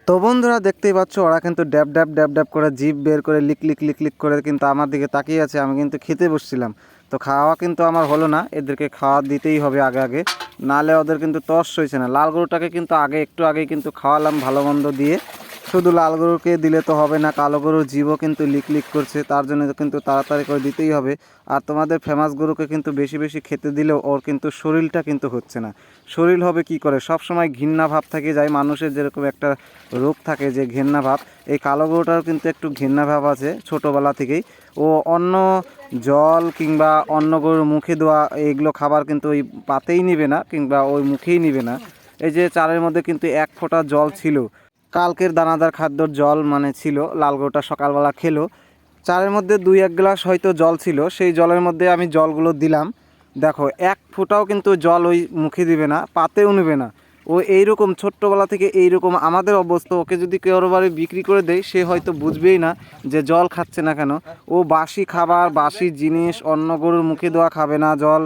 তো বন্ধুরা দেখতেই পাচ্ছ ওরা কিন্তু ড্যাব ড্যাব ড্যাব ড্যাব করে জিভ বের করে লিক লিক লিক লিক করে কিন্তু আমার দিকে তাকিয়ে আছে। আমি কিন্তু খেতে বসছিলাম, তো খাওয়া কিন্তু আমার হলো না, এদেরকে খাওয়া দিতেই হবে আগে আগে, নালে ওদের কিন্তু তর্স হয়েছে না। লাল গরুটাকে কিন্তু একটু আগেই কিন্তু খাওয়ালাম ভালো মন্দ দিয়ে। শুধু লাল গরুকে দিলে তো হবে না, কালো গরুর জীবও কিন্তু লিক লিক করছে, তার জন্য কিন্তু তাড়াতাড়ি করে দিতেই হবে। আর তোমাদের ফেমাস গরুকে কিন্তু বেশি বেশি খেতে দিলেও ওর কিন্তু শরীরটা কিন্তু হচ্ছে না। শরীর হবে কি করে? সব সময় ঘৃণা ভাব থেকে যায়, মানুষের যেরকম একটা রোগ থাকে যে ঘৃণা ভাব, এই কালো গরুটারও কিন্তু একটু ঘৃণা ভাব আছে ছোটোবেলা থেকেই। ও অন্য জল কিংবা অন্য গরুর মুখে দেওয়া এইগুলো খাবার কিন্তু ওই পাতেই নিবে না কিংবা ওই মুখেই নিবে না। এই যে চারের মধ্যে কিন্তু এক ফোঁটা জল ছিল, কালকের দানাদার খাদ্যর জল মানে ছিল, লাল গরুটা সকালবেলা খেলো। চারের মধ্যে 2-1 গ্লাস হয়তো জল ছিল, সেই জলের মধ্যে আমি জলগুলো দিলাম। দেখো এক ফোঁটাও কিন্তু জল ওই মুখে দিবে না, পাতেও নেবে না। ও এইরকম ছোট্টবেলা থেকে এইরকম আমাদের অবস্থা। ওকে যদি কেউ বাড়ি বিক্রি করে দেয় সে হয়তো বুঝবেই না যে জল খাচ্ছে না কেন। ও বাসি খাবার বাসি জিনিস অন্য গরুর মুখে দেওয়া খাবে না, জল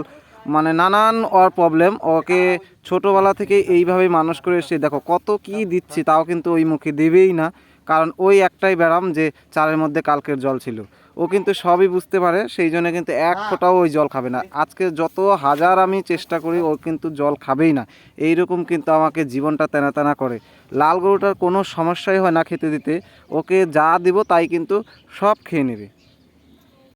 মানে নানান ওর প্রবলেম। ওকে ছোটোবেলা থেকে এইভাবেই মানুষ করে এসে দেখো কত কি দিচ্ছি, তাও কিন্তু ওই মুখে দেবেই না। কারণ ওই একটাই ব্যারাম যে চারের মধ্যে কালকের জল ছিল। ও কিন্তু সবই বুঝতে পারে, সেই জন্য কিন্তু এক ফোঁটাও ওই জল খাবে না। আজকে যত হাজার আমি চেষ্টা করি ও কিন্তু জল খাবেই না। এইরকম কিন্তু আমাকে জীবনটা তেনা তেনা করে। লাল গরুটার কোনো সমস্যাই হয় না খেতে দিতে, ওকে যা দিব তাই কিন্তু সব খেয়ে নেবে।